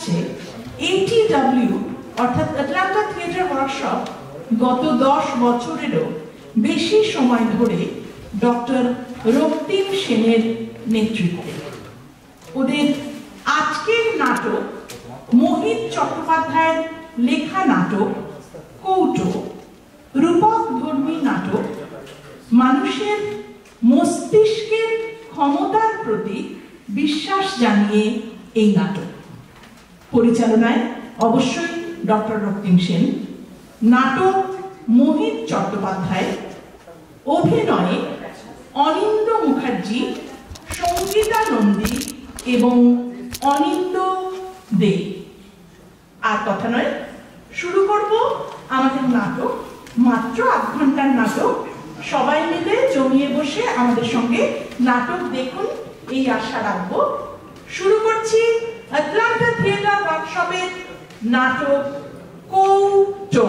হচ্ছে ATW অর্থাৎ Atlanta theatre workshop গত 10 বছরেরও বেশি সময় ধরে ডক্টর রক্তিম সেনের নেতৃত্বে। ওদের আজকের নাটক মোহিত চট্টোপাধ্যায়ের লেখা নাটক কৌটো, রূপক ধর্মী নাটক, মানুষের মস্তিষ্কের ক্ষমতার প্রতি বিশ্বাস জানিয়ে এই নাটক। পরিচালনায় অবশ্যই ডক্টর রক্তিম সেন, নাটক মোহিত চট্টোপাধ্যায়, অভিনয়ে অনিন্দ মুখার্জি, সঙ্গীতা নন্দী এবং অনিন্দ দে। আর কথা নয়, শুরু করব আমাদের নাটক। মাত্র 8 ঘন্টার নাটক। সবাই মিলে জমিয়ে বসে আমাদের সঙ্গে নাটক দেখুন এই আশা রাখবো। শুরু করছি আটলান্টা থিয়েটার ওয়ার্কশপের নাটক কৌটো।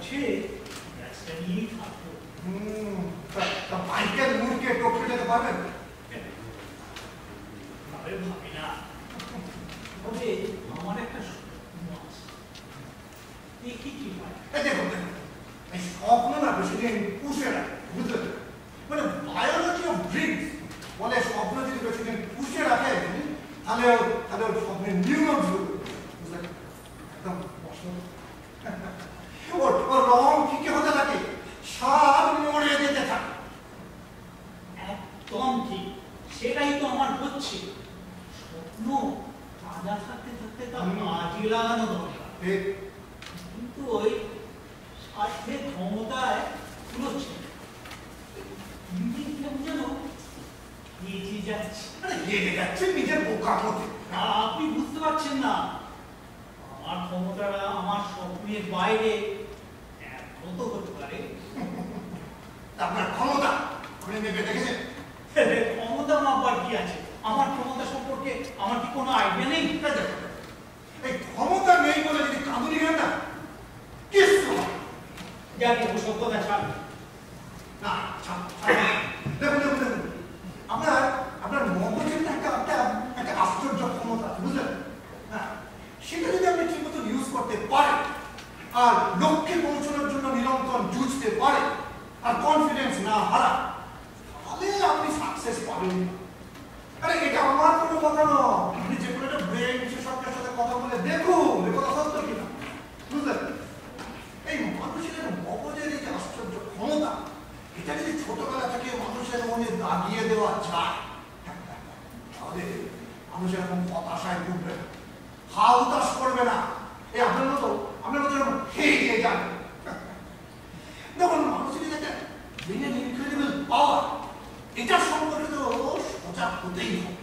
বসে গ্যাসটা নিয়েই থাকবো। বাইকের মুড়কে টপকে যেতে পারবেন? তবে ভাবি না। তবে আমার একটা স্বপ্ন আছে, দেখি কি হয়। দেখুন দেখুন, এই স্বপ্ন না বেশিদিন পুষে রাখে, বুঝলেন? মানে বায়োলজি অফ ড্রিমস বলে স্বপ্ন যদি বেশিদিন পুষে রাখে তাহলে তাহলে ওর স্বপ্নের নিউরন শুরু করবে, বুঝলেন? একদম ওর রং কি কি হতে থাকে, সব নড়ে যেতে থাকে। একদম ঠিক, সেটাই তো আমার হচ্ছে। স্বপ্ন তাজা থাকতে থাকতে তা কাজে লাগানো দরকার। কিন্তু ওই স্বার্থের ক্ষমতায় পুরোচ্ছে, কেমন যেন এগিয়ে যাচ্ছে। লেগে যাচ্ছে নিজের বোকা মতে। আপনি বুঝতে পারছেন না, আমার ক্ষমতাটা আমার স্বপ্নের বাইরে এত হতে পারে। আপনার ক্ষমতা আপনি নেবে দেখেছেন? ক্ষমতা মাপবার কি আছে? আমার ক্ষমতা সম্পর্কে আমার কি কোনো আইডিয়া নেই? এই ক্ষমতা নেই বলে যদি কাঁদুনি নেন না, কিছু যাকে ওসব কথা ছাড় না। দেখুন দেখুন দেখুন, আপনার আপনার মগজের একটা আশ্চর্য ক্ষমতা আছে, বুঝলেন? হ্যাঁ, সেটা যদি আপনি ঠিক মতো ইউজ করতে পারেন আর লক্ষ্যে পৌঁছানোর জন্য নিরন্তর যুঝতে পারেন আর কনফিডেন্স না হারা, তাহলে আপনি সাকসেস পাবেন। আরে এটা আমার কোনো কথা নয়, আপনি যে কোনো একটা ব্রেন বিশেষজ্ঞের সাথে কথা বলে দেখুন এ কথা সত্য কিনা, বুঝলেন? এই মানুষের মগজের এই যে আশ্চর্য ক্ষমতা, এটা যদি ছোটবেলা থেকে মানুষের মনে দাগিয়ে দেওয়া যায় তাহলে মানুষ এরকম হতাশায় ডুববে না, হতাশ করবে না। এই আপনার মতো হেগে যাবে। দেখুন মানুষের একটা ব্রেনের ইনক্রেডিবল পাওয়ার, এটা সম্পর্কে তো সজাগ হতেই হবে।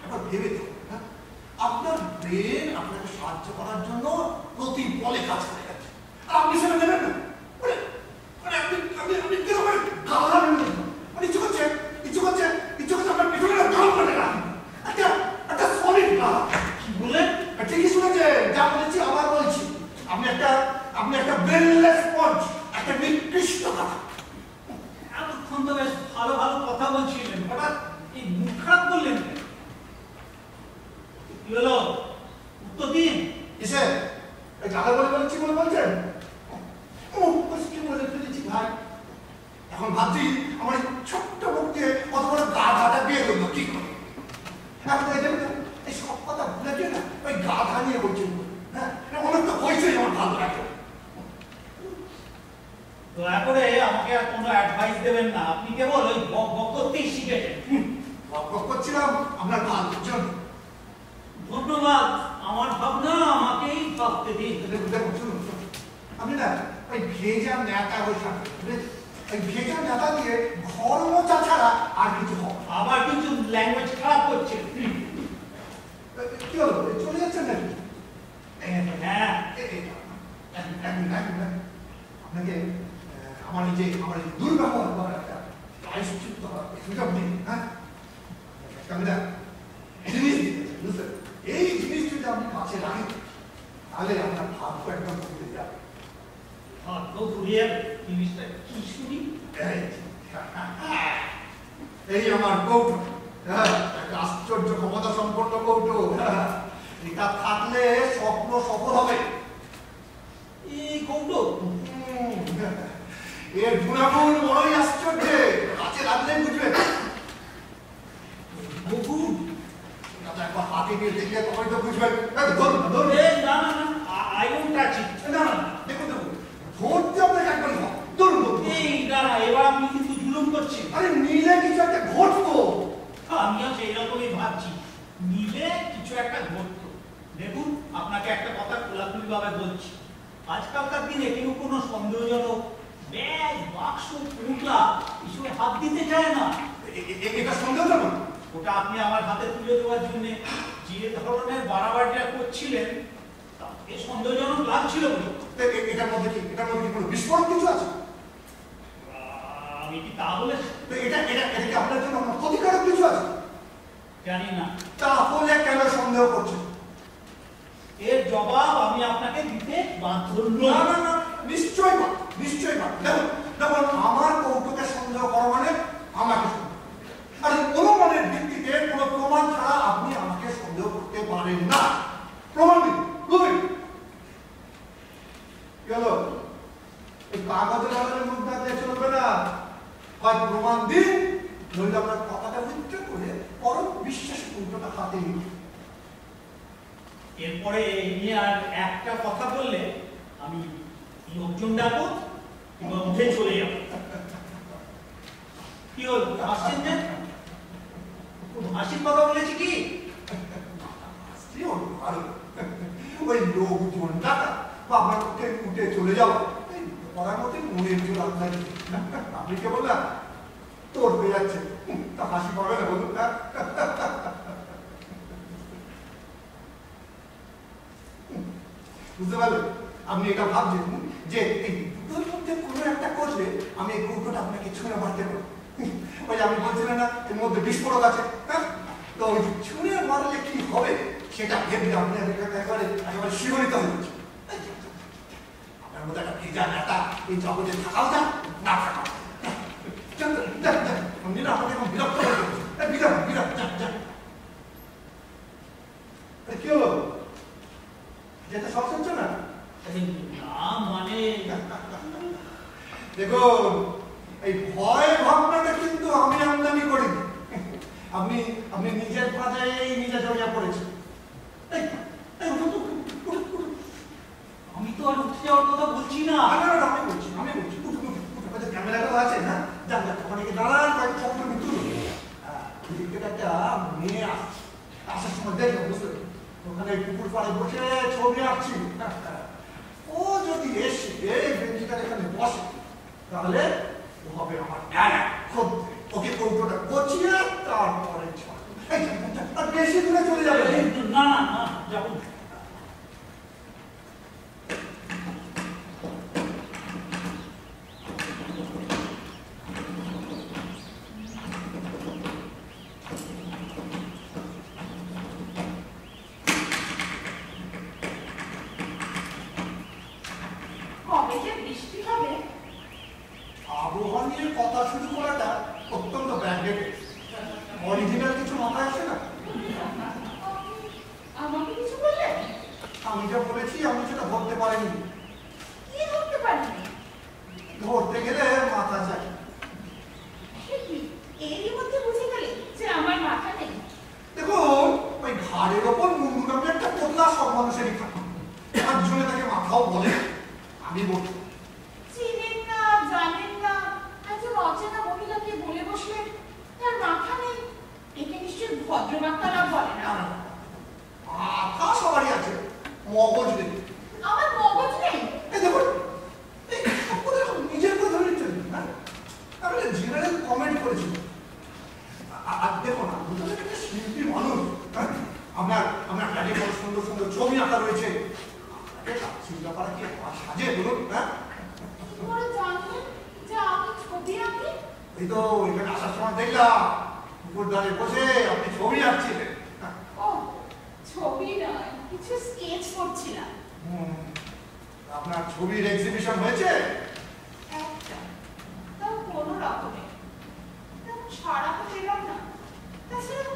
একবার ভেবে দেখুন, আপনার ব্রেন আপনাকে সাহায্য করার জন্য প্রতি বলে কাজ করে যাচ্ছে, আর আপনি সেটা দেবেন না। আপনি কিরকম গাল মানে ইচ্ছে করছে আপনার পিছনে গাল করে না, একটা সলিড গাল। কি বললেন? ঠিকই শুনেছেন, যা বলেছি আবার বলছি, আপনি একটা ব্রেনলেস স্পঞ্জ, একটা নিকৃষ্ট কথা। এতক্ষণ তো বেশ ভালো ভালো কথা বলছিলেন, হঠাৎ এই মুখ খারাপ করলেন। কি হলো, উত্তর দিন। কিসে এই গালে বলে বলছি বলে বলছেন? কি বলে ফেলেছি ভাই, এখন ভাবছি আমার এই ছোট্ট মুখে কত বড় গাধাটা বিয়ে করলো কি করে। এই সব কথা ভুলে গিয়ে না ওই গাধা নিয়ে বলছেন। হ্যাঁ, অনেক তো হয়েছেই আমার ভালো লাগে। দয়া করে আমাকে আর কোনো অ্যাডভাইস দেবেন না, আপনি কেবল ওই বক বক করতেই শিখেছেন। বক বক করছিলাম আপনার ভালোর জন্য। ধন্যবাদ, আমার ভাবনা আমাকেই ভাবতে দিন। দেখুন শুনুন, আপনি না ওই ভেজা নেতা হয়ে থাকবেন, ওই ভেজা নেতা দিয়ে ঘর মোচা ছাড়া আর কিছু হবে। আবার কিছু ল্যাঙ্গুয়েজ খারাপ করছে। কি হলো, চলে যাচ্ছেন নাকি? হ্যাঁ, আপনাকে আমার এই দুর্ব্যবহার করার একটা প্রায়শ্চিত্ত সুযোগ দিন। হ্যাঁ, আমি না জিনিস দিতে চাই, বুঝলেন? এই জিনিস যদি আপনি কাছে রাখেন তাহলে আপনার ভাগ্য একদম ঘুরে যাবে। ভাগ্য ঘুরে যাবে? জিনিসটা কি শুনি? এই আমার কৌটো, একটা আশ্চর্য ক্ষমতা সম্পন্ন কৌটো। এটা থাকলে স্বপ্ন সফল হবে। এই কৌটো এর গুণাগুণ বড়ই আশ্চর্য, কাছে রাখলে বুঝবে। একবার হাতে নিয়ে দেখলে তখন তো বুঝবেন। ধরুন না না না, আই ওন্ট টাচ ইট। না না, দেখুন দেখুন, ধরতে আপনাকে একবার ধরুন ধরুন। এই না না, এবার আপনি কিন্তু জুলুম করছেন। আরে নিলে কিছু একটা ঘটতো। আমিও সেই রকমই ভাবছি, নিলে কিছু একটা ঘটতো। দেখুন, আপনাকে একটা কথা খোলাখুলি ভাবে বলছি, আজকালকার দিনে কেউ কোনো সন্দেহজনক ব্যাগ, বাক্স, পুঁটলা এসবে হাত দিতে চায় না। এটা সন্দেহজনক? ওটা আপনি আমার হাতে তুলে দেওয়ার জন্য যে ধরনের বাড়াবাড়িটা করছিলেন তাতে সন্দেহজনক লাগছিল। এটার মধ্যে কি কোনো বিস্ফোরক কিছু আছে? আমি কি তা বলে? এটা কি আপনার জন্য ক্ষতিকারক কিছু আছে? জানি না। তাহলে কেন সন্দেহ করছেন? এর জবাব আমি আপনাকে দিতে বাধ্য না নই। না না, নিশ্চয়ই পারে, নিশ্চয়ই পারে। দেখুন দেখুন, আমার কৌতুকে সন্দেহ করা মানে আমাকে সন্দেহ, আর অনুমানের ভিত্তিতে কোনো প্রমাণ ছাড়া আপনি আমাকে সন্দেহ করতে পারেন না। প্রমাণ দিন, প্রুভ ইট। কি হলো? এই কাগজের আলোর মুখ দেখলে চলবে না, হয় প্রমাণ দিন, নইলে আপনার কথাটা উইথড্র করে পরম বিশ্বাস উল্টোটা হাতে নিন। এরপরে এই নিয়ে আর একটা কথা বললে আমি লোকজন ডাকবো কিংবা উঠে চলে যাবো। কি হল, আসছেন যে? হাসির কথা বলেছি কি? ওই লোকজন ডাকা বা আপনার উঠে উঠে চলে যাও পড়ার মধ্যে মনের জোর আপনার, আপনি কে বললেন তোর হয়ে যাচ্ছে, তা হাসি পাবে না বলুন না? বুঝতে পারলেন? আপনি এটা ভাবছেন যে এই দুটোর মধ্যে কোনো একটা করলে আমি এই কৌটোটা আপনাকে ছুঁড়ে মারতে পারবো। ওই আমি বলছিলাম না এর মধ্যে বিস্ফোরক আছে, হ্যাঁ? তো ওই ছুঁড়ে মারলে কি হবে সেটা ভেবে আপনি একেবারে শিহরিত হয়ে যাচ্ছে। আপনার মধ্যে একটা ভিজা নেতা এই জগতে থাকাও যান, না থাকাও আমাকে এখন বিরক্ত হয়ে যাচ্ছে। বিরাট বিরাট কি হলো, যেতে সব শুনছো না? না মানে দেখুন, এই ভয় ভাবনাটা কিন্তু আমি আমদানি করিনি, আপনি আপনি নিজের পাতায় নিজে জড়িয়ে পড়েছেন। আমি তো আর উঠে যাওয়ার কথা বলছি না। আমি বলছি ক্যামেরাটা আছে না, যান যান ওখানে দাঁড়ান, কয়েক ছবি তুলুন। একটা মেয়ে আসার সময় দেখলাম, বুঝলেন, ওখানে পুকুর পাড়ে বসে ছবি আঁকছি। ও যদি এসে এই বেঞ্চিটার এখানে বসে তাহলে ও হবে আমার ডানা, ওকে কৌটোটা কচিয়ে তারপরে আর বেশি দূরে চলে যাবে না। না না যাবো। আবহাওয়া নিয়ে কথা শুরু করাটা অত্যন্ত ব্র্যান্ডেড, অরিজিনাল কিছু মাথায় আসে না। আমাকে কিছু বললে? আমি যা বলেছি আমি সেটা ধরতে পারিনি। কি ধরতে পারিনি? ধরতে গেলে মাথা চাই। এরই মধ্যে বুঝে গেলে যে আমার মাথা নেই? দেখুন, ওই ঘাড়ের ওপর মুন্ডু নামে একটা পোতলা সব মানুষেরই থাকে, তার জন্য তাকে মাথাও বলে। আমি বলছি চিনেন না, জানেন না, একজন অচেনা মহিলাকে বলে বসলেন তার মাথা নেই, একে নিশ্চয়ই ভদ্রবাক্যরা বলে না। মাথা সবারই আছে, মগজ নেই। আমার মগজ নেই? এই দেখুন, নিজের কথা ধরে নিচ্ছেন না, আমি জেনারেল কমেন্ট করেছি। আর দেখো না, একটা শিল্পী মানুষ, আপনার গাড়ি বড় সুন্দর সুন্দর ছবি আঁকা রয়েছে, শিল্পাপাড়া কি সাজে বলুন? হ্যাঁ, কি করে জানলেন যে আমি ছবি আঁকি? এই তো এখানে আসার সময় দেখলাম পুকুর ধারে বসে আপনি ছবি আঁকছিলেন। ও, ছবি নয়, কিছু স্কেচ করছিলাম। আপনার ছবির এক্সিবিশন হয়েছে? একটা, তাও কোনো রকমে, তেমন সাড়া তো পেলাম না, তাছাড়া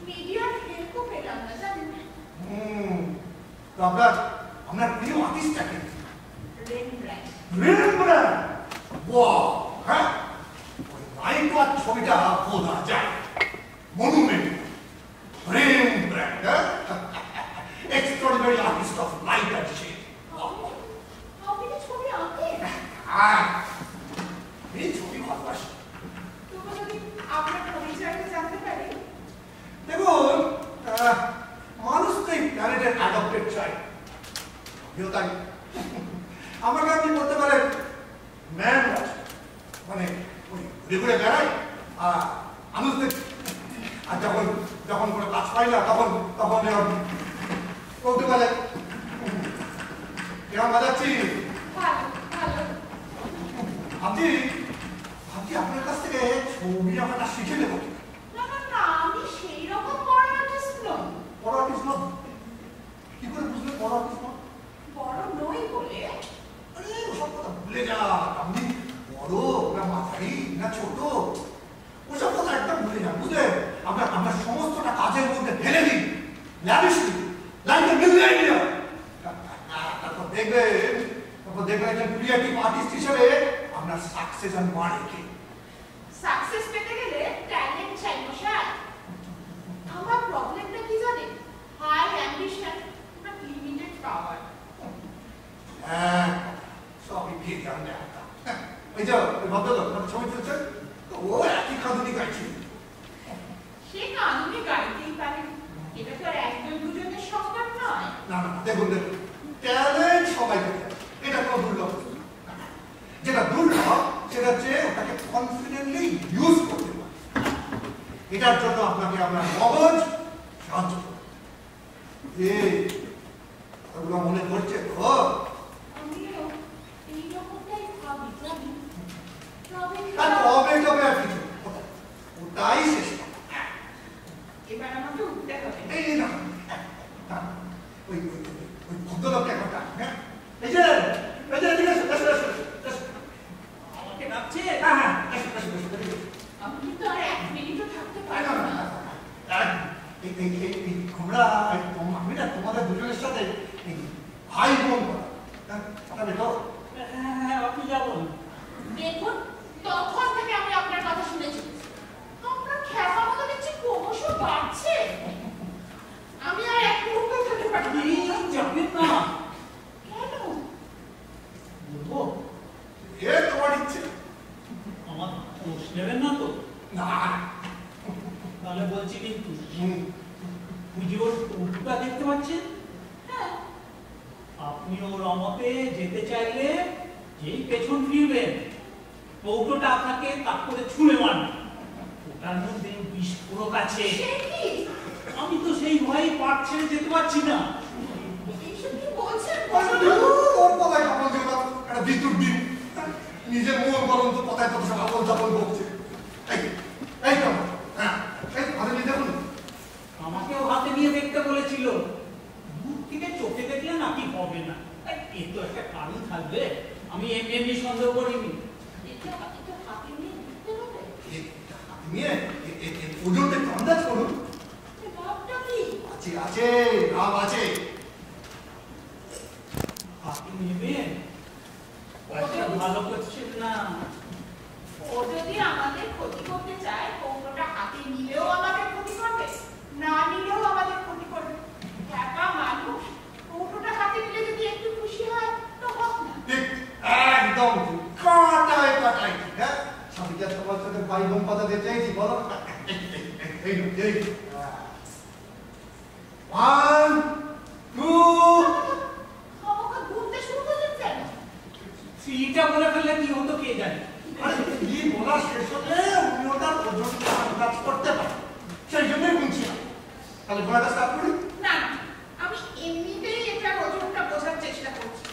মিডিয়ার হেল্পও পেলাম না, জানেন? তো আপনার প্রিয় আর্টিস্টটাকে? রেমব্রান্ড। রেমব্রান্ড, ওয়াও, হ্যাঁ, ওই লাইট ওয়ার্ক ছবিটা বোঝা যায়, মনুমেন্ট, রেমব্রান্ড, হ্যাঁ, extraordinary artist of light and shade. আপনি কি ছবি আঁকেন? হ্যাঁ, এই ছবি ভালোবাসি। তবু যদি আপনার পরিচয়টা জানতে পারি? দেখুন, মানুষ তো এই প্ল্যানেটের অ্যাডপ্টেড চাই, আমিও তাই। আমাকে আপনি বলতে পারেন ম্যান ওয়াচ, মানে ওই ঘুরে ঘুরে বেড়াই আর মানুষ দেখি, আর যখন কোনো কাজ পাই না তখন বলতে পারে কেমন বাজাচ্ছি। ভালো, ভালো। ভাবছি আপনার কাছ থেকে ছবি আঁকাটা শিখে নেব। না না না, আমি সেই রকম বড় আর্টিস্ট নই। বড় আর্টিস্ট নয়? কি করে বুঝলে বড় আর্টিস্ট নয়? বড় নই বলে? আরে সব সাকসেস আর মানে কি? সাকসেস পেতে গেলে ট্যালেন্ট চাই মশাই। আমার প্রবলেমটা কি জানেন? হাই অ্যাম্বিশন বাট লিমিটেড পাওয়ার। হ্যাঁ, সবই ঠিক জানলে একটা। ওই যে ওই ভদ্রলোক ছবি তুলছেন, ও একই কাঁদুনি গাইছে। সে কানুনে গাইতেই পারে, এটা তো আর একজন দুজনের সংকট নয়। না না, দেখুন দেখুন, ট্যালেন্ট সবাই পেতে, এটা কোনো দুর্লভ না। যেটা দুর্লভ সেটা হচ্ছে ওটাকে কনফিডেন্টলি ইউজ করতে পারে। এটার জন্য আপনাকে আপনার মগজ সাহায্য করবে। ওগুলো মনে পড়ছে তো? আমিও এইরকমটাই ভাবি জানি। তবে তবে আর কিছু ওটাই শেষ কথা। এবার আমাকে উঠতে হবে। এই না ওই ভদ্রলোকটা কথা, হ্যাঁ এই যে ঠিক আছে, আমাকে ডাকছে? হ্যাঁ হ্যাঁ, আমি কিন্তু আর এক মিনিটও থাকতে পারবো না। আমি না তোমাদের দুজনের সাথে ভাই বোন হ্যাঁ, আপনি যাবো। দেখুন, তখন থেকে আমি আপনার কথা শুনেছি। আপনার খেপা মতো দেখছি ক্রমশ বাড়ছে। আমি আর এক মুহূর্ত থাকতে পারবো না। যাবেন না। কেন? বলবো এ তোমার ইচ্ছে? আমার দোষ নেবেন না তো? না তাহলে বলছি কিন্তু পুজোর কৌটোটা দেখতে পাচ্ছেন? হ্যাঁ, আপনি ওর অমতে যেতে চাইলে যেই পেছন ফিরবেন, কৌটোটা আপনাকে তাক করে ছুঁড়ে মারবে। ওটার মধ্যে বিস্ফোরক আছে। সে কি? আমি তো সেই ভয়ে পাট ছেড়ে যেতে পারছি না। এইসব কি বলছেন? ওর কথায় কাপড় দিয়ে একটা বিদ্যুৎ দিন, নিজের মন বরং তো কথায় কত সব আপন চাপন বকছে। এই তো হ্যাঁ, এই তো হাতে নিয়ে দেখুন। আমাকেও হাতে নিয়ে দেখতে বলেছিল। দূর থেকে চোখে দেখলে নাকি হবে না। এর তো একটা কারণ থাকবে। আমি এমনি এমনি সন্দেহ করিনি। এটা হাতে নিয়ে দেখতে হবে। নিয়ে ওজনটা একটু আন্দাজ করুন। লাভটা কি? আছে আছে, লাভ আছে। আপনি নেবেন? একটা ভালো করছেন না। ও যদি আমাদের ক্ষতি করতে চায়, কৌটোটা হাতে নিলেও আমাদের ক্ষতি করবে, না নিলেও আমাদের ক্ষতি করবে। একা মানুষ কৌটোটা হাতে নিলে যদি একটু খুশি হয় তো হোক না। ঠিক, একদম ঠিক, কাটায় কাটায় ঠিক। হ্যাঁ, স্বামীকে তোমার সাথে ভাই বোন কথা দিতে চাইছি, বলো। এই 1 2 আমাকে ঘুরতে শুরু করলেন কেন? ফিটা বলে ফেললে কি হতো কে জানে। আরে কি বলা শেষ হলে উনি ওটার ওজনটা আন্দাজ করতে পারেন, সেই জন্যই গুনছিলাম। তাহলে ঘোড়াটা স্টার্ট করি। না, আমি এমনিতেই এটার ওজনটা বোঝার চেষ্টা করছি।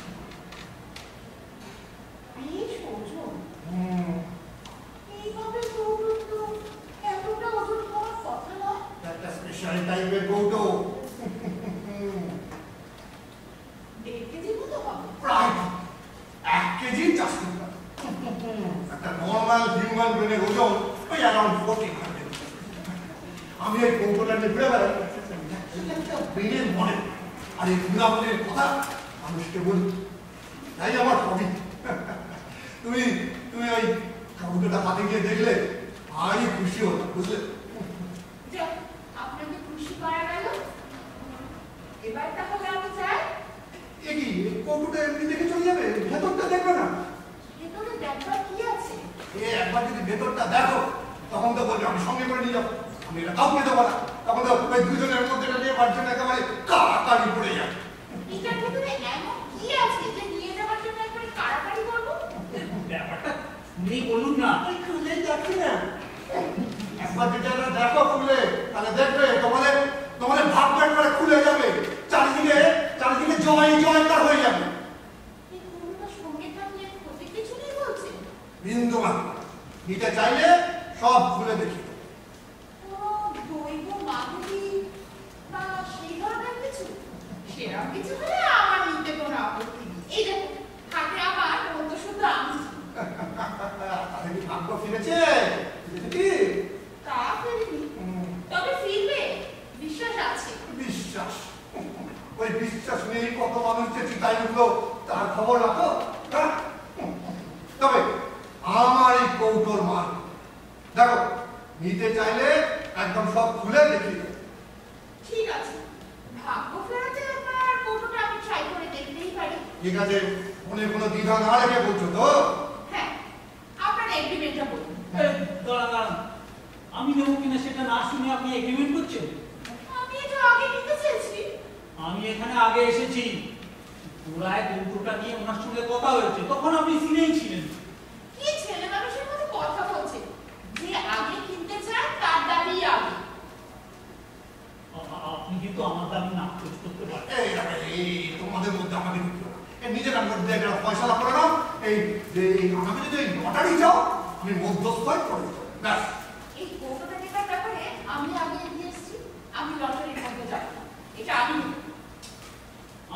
বেশ ওজন। এইভাবে কৌটো তো এতটা ওজন হওয়ার কথা নয়। একটা স্পেশাল টাইপের কৌটো, 1.5 কেজির মতো হবে। প্রায় 1 কেজি জাস্ট। একটা নর্মাল হিউম্যান ব্রেনের ওজন ওই অ্যারাউন্ড 1400। আমি এই কৌটোটা নিয়ে ঘুরে বেড়াই, একটা ব্রেনের মডেল। আর এই ঘুরামনের কথা মানুষকে বলি, তাই আমার হবি। তুমি তুমি ওই কৌটোটা হাতে গিয়ে দেখলে ভারী খুশি হতো, বুঝলে? যাক, আপনাকে খুশি করা গেল। এবার তাহলে আমি চাই এ কি কৌটোটা এমনি দেখে চলে যাবে? ভেতরটা দেখবে না? ভেতরে দেখবার কি আছে। একবার যদি ভেতরটা দেখো তখন তো বলবে আমি সঙ্গে করে নিয়ে যাবো, আমি এটা কাউকে দেবো না। তখন তো ওই দুজনের মধ্যে নিয়ে যাওয়ার জন্য একেবারে কাড়াকাড়ি পড়ে যাবে। এটার ভেতরে এমন কি আছে যে নিয়ে যাওয়ার জন্য একবারে কাড়াকাড়ি করবো? ব্যাপারটা শুনেই বলুন না। ওই খুলে দেখি না, একবার যদি আমরা দেখো খুলে, তাহলে দেখবে তোমাদের তোমাদের ভাগ্য একবারে খুলে যাবে, চারিদিকে জয় জয়কার হয়ে যাবে। এই কৌটোটা সঙ্গে থাকলে ক্ষতি কিছু নেই বলছে। বিন্দু মাত্র নিতে চাইলে সব খুলে দেখি। দৈব মাধুরী বা সেই ধরনের কিছু, সেরকম কিছু হলে আমার নিতে কোনো আপত্তি নেই। এই দেখুন, হাতে আমার মতো শুধু আনছি। তাহলে কি ভাগ্য ফিরেছে? কি তা ফেরিনি, তবে ফিরবে বিশ্বাস আছে। বিশ্বাস, ওই বিশ্বাস নেই কত মানুষ যে চিতায় উঠলো তার খবর রাখো। তবে ঠিক আছে, মনে কোনো দ্বিধা না রেখে বলছো তো? হ্যাঁ, আপনার এগ্রিমেন্টটা বলুন। দাঁড়ান, আমি নেবো কিনা সেটা না শুনে আপনি এগ্রিমেন্ট করছেন? আমি এটা আগে নিতে চেয়েছি। আমি এখানে আগে এসেছি, পুরায় কৌটোটা নিয়ে ওনার সঙ্গে কথা হয়েছে, তখন আপনি সিনেই ছিলেন। কি ছেলে মানুষের মতো কথা বলছে? যে আগে কিনতে চায় তার দাবি আগে। আপনি কিন্তু আমার দাবি না করতে পারেন। এই তোমাদের মধ্যে আমাকে নিজের মধ্যে একটা ফয়সালা করে নাও। এই যে আমাকে যদি লটারি চাও, আমি মধ্যস্থ করে দেবো, ব্যাস। এই কৌটোটা নেবার ব্যাপারে আমি আগে এগিয়ে এসেছি। আমি লটারির মধ্যে যাব না, এটা আমি নেব।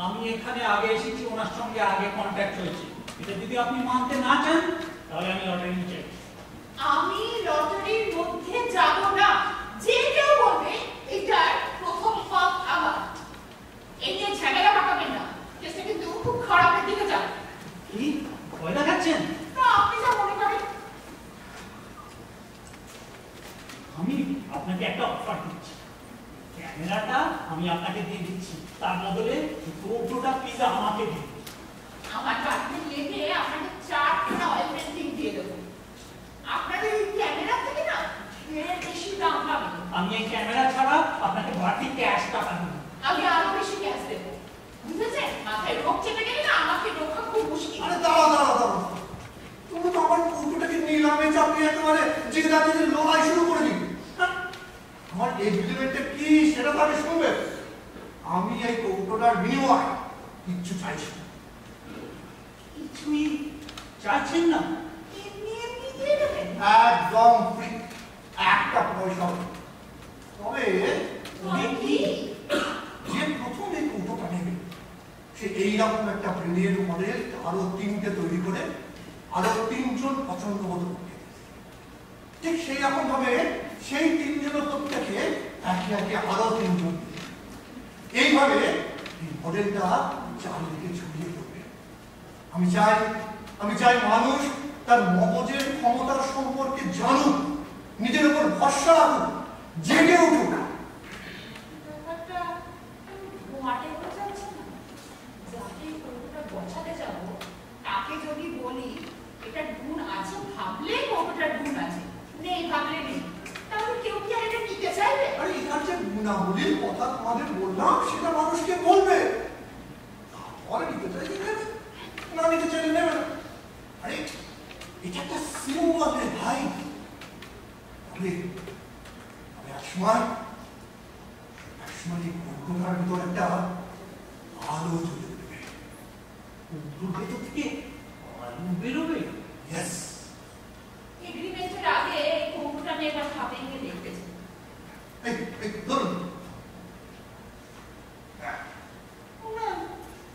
আমি এখানে আগে এসেছি, ওনার সঙ্গে আগে কন্ট্যাক্ট হয়েছে। এটা যদি আপনি মানতে না চান তাহলে আমি লটারি চাই। আমি লটারির মধ্যে যাব না। যে কেউ বলবে এটার প্রথম হক আমার। এই নিয়ে ঝামেলা পাকাবেন না, কেসটা কিন্তু খুব খারাপের দিকে যাবে। কি ভয় দেখাচ্ছেন? না, আপনি যা মনে করেন। আমি আপনাকে একটা অফার দিচ্ছি, ক্যামেরাটা আমি আপনাকে দিয়ে দিচ্ছি, তার বদলে কৌটোটা প্লিজ আমাকে দিন। আমার বাড়িতে লেগে আপনাকে 4টা অয়েল পেন্টিং দিয়ে দেবো। আপনাদের এই ক্যামেরা থেকে না এর বেশি দাম পাবেন। আমি এই ক্যামেরা ছাড়া আপনাকে বাড়তি ক্যাশ টাকা দেবো। আমি আরো বেশি ক্যাশ দেবো, বুঝেছেন? মাথায় রোগ চেপে গেলে না আমাকে রক্ষা খুব মুশকিল। আরে দাঁড়াও, তুমি তো আমার কৌটোটাকে নিলামে চাপিয়ে একেবারে যে রাতে লড়াই শুরু করে দিই। আমার এগ্রিমেন্টটা কি সেটা তো আমি শুনবে। আমি এই কৌটোটার বিনিময় কিচ্ছু চাইছি না। কিছুই চাইছেন না? এমনি এমনি দিয়ে দেবেন? একদম ফ্রি, একটা পয়সা। তবে তবে কি? যে প্রথম এই কৌটোটা নেবে সে এইরকম একটা ব্রিলিয়েন্ট মডেল আরো 3টে তৈরি করে আরো 3 জন পছন্দ মতো করতে, ঠিক সেই রকম ভাবে সেই 3 জনের প্রত্যেকে একে একে আরো 3 জন, এইভাবে এই মডেলটা চারিদিকে ছড়িয়ে পড়বে। আমি চাই মানুষ তার মগজের ক্ষমতার সম্পর্কে জানুক, নিজের উপর ভরসা রাখুক, জেগে উঠুক। ব্যাপারটা ঘুমাতে বোঝাচ্ছে না। যাকে কৌটোটা বসাতে যাবো তাকে যদি বলি এটা গুণ আছে ভাবলে কৌটোটার গুণ আছে, নেই ভাবলে নেই, তাহলে কেউ কি আর এটা নিতে চাইবে? আরে এখান যে গুণাবলীর কথা তোমাদের বললাম সেটা মানুষকে বলবে, তারপরে নিতে চাইলে নেবে, না নিতে চাইলে নেবে না। আরে এটা একটা সিম্বল রে ভাই। তবে একসময় এই কৌটোটার ভিতর একটা আলো জ্বলে উঠবে। কৌটোর ভেতর থেকে আলো বেরোবে? ইয়েস। এগ্রিমেন্টের আগে এই কৌটোটা আমি একবার হাতে নিয়ে দেখতে চাই। এই ধরুন। না,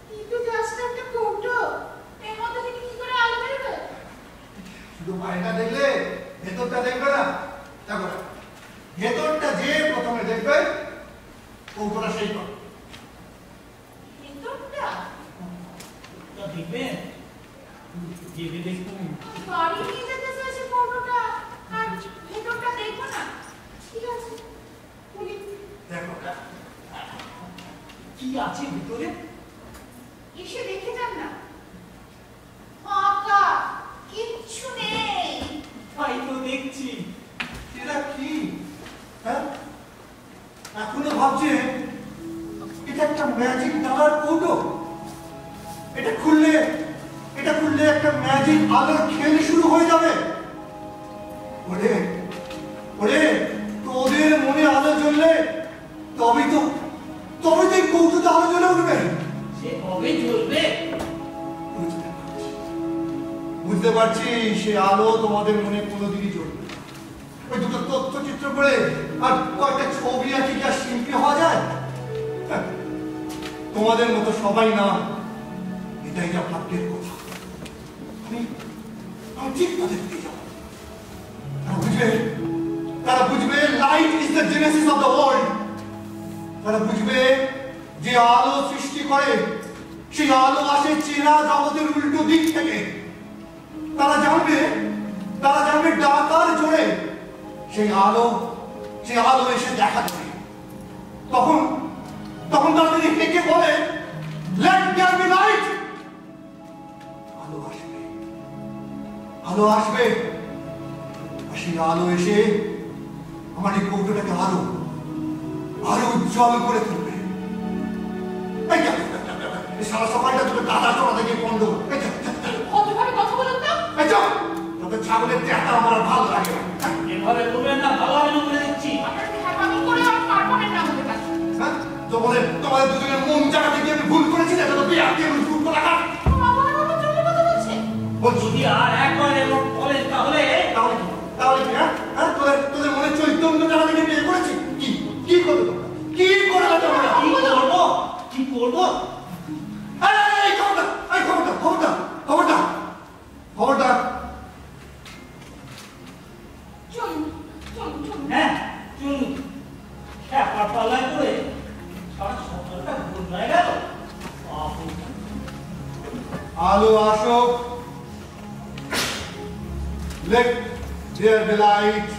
কিন্তু জাস্ট একটা কৌটো, এর মধ্যে থেকে কি করে আলো বেরোবে? শুধু বাইরেটা দেখলে ভেতরটা দেখবে না। দেখো ভেতরটা যে প্রথমে দেখবে কৌটোটা সেই পাবে। ভেতরটা? দেখবেন, ভেবে দেখুন। বাড়ি নিয়ে যেতে চাইছে কৌটোটা, আর ভেতরটা দেখবো না? ঠিক আছে, খুলি। দেখো কি আছে ভিতরে? এসে দেখে যান না। ফাঁকা, কিচ্ছু নেই। তাই তো দেখছি। এরা কি? হ্যাঁ, এখনো ভাবছে এটা একটা ম্যাজিক ডালার কৌটো। এটা খুললে একটা ম্যাজিক আলোর খেল শুরু হয়ে যাবে। ওরে তোদের মনে আলো জ্বললে তবেই তো এই কৌটোতে আলো জ্বলে উঠবে। সে কবে জ্বলবে? বুঝতে পারছি সে আলো তোমাদের মনে কোনোদিনই জ্বলবে। ওই দুটো তথ্যচিত্র করে আর কয়েকটা ছবি আছে কি আর শিল্পী হওয়া যায়? তোমাদের মতো সবাই না, এটাই যা ভাগ্যের কথা। আমি ঠিক পথে ফিরে যাব। তারা বুঝবে light is the Genesis of the world. তারা বুঝবে যে আলো সৃষ্টি করে সেই আলো আসে চেনা জগতের উল্টো দিক থেকে। তারা জানবে ডাকার জোরে সেই আলো এসে দেখা দেবে। তখন তারা যদি হেঁকে বলে লেট দেয়ার বি লাইট, আলো আসবে, আর সেই আলো এসে আমার এই কৌটোটাকে আরো আরো উজ্জ্বল করে তুলবে। সারা সকালটা তোকে দাদা চড়া থেকে বন্ধ। কতভাবে কথা বলুন তো? তোকে ছাগলের চেহারা আমার আর ভালো লাগে না। এভাবে করবেন না, ভালো হবে না বলে দিচ্ছি। আপনার খ্যাপামি করে আর পারবেন না আমাদের কাছে। তোমাদের দুজনের মন জায়গাতে গিয়ে আমি ভুল করেছি না, তো বিয়ে আজকে আমি ভুল করে রাখা। আমার মতো চলে কথা বলছে। যদি আর একবার এরকম বলেন তাহলে তাহলে কি? হ্যাঁ, তোদের মনে চৈতন্য জায়গা থেকে বিয়ে করেছি? কি করবে তোমরা? কি করবে তোমরা? কি করবো? কি করবো? খবরদার। চলুন চলুন চলুন। হ্যাঁ চলুন। খ্যাপা পাল্লায় করে সারা সকালটা বদলায় গেল। আলো আসুক, let there be light.